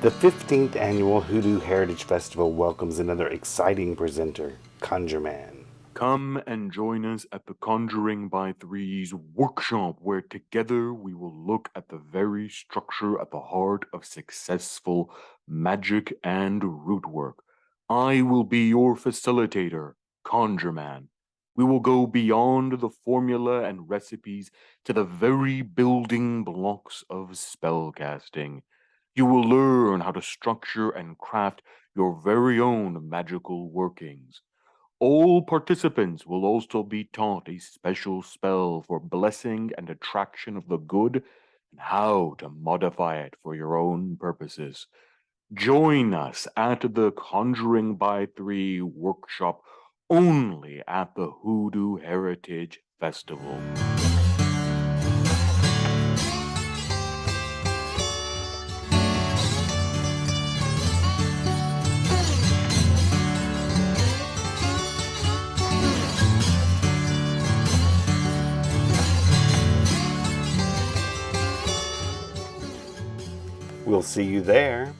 The 15th Annual Hoodoo Heritage Festival welcomes another exciting presenter, ConjureMan. Come and join us at the Conjuring by Three's workshop, where together we will look at the very structure at the heart of successful magic and root work. I will be your facilitator, ConjureMan. We will go beyond the formula and recipes to the very building blocks of spellcasting. You will learn how to structure and craft your very own magical workings. All participants will also be taught a special spell for blessing and attraction of the good and how to modify it for your own purposes. Join us at the Conjuring by Three workshop only at the Hoodoo Heritage Festival. We'll see you there.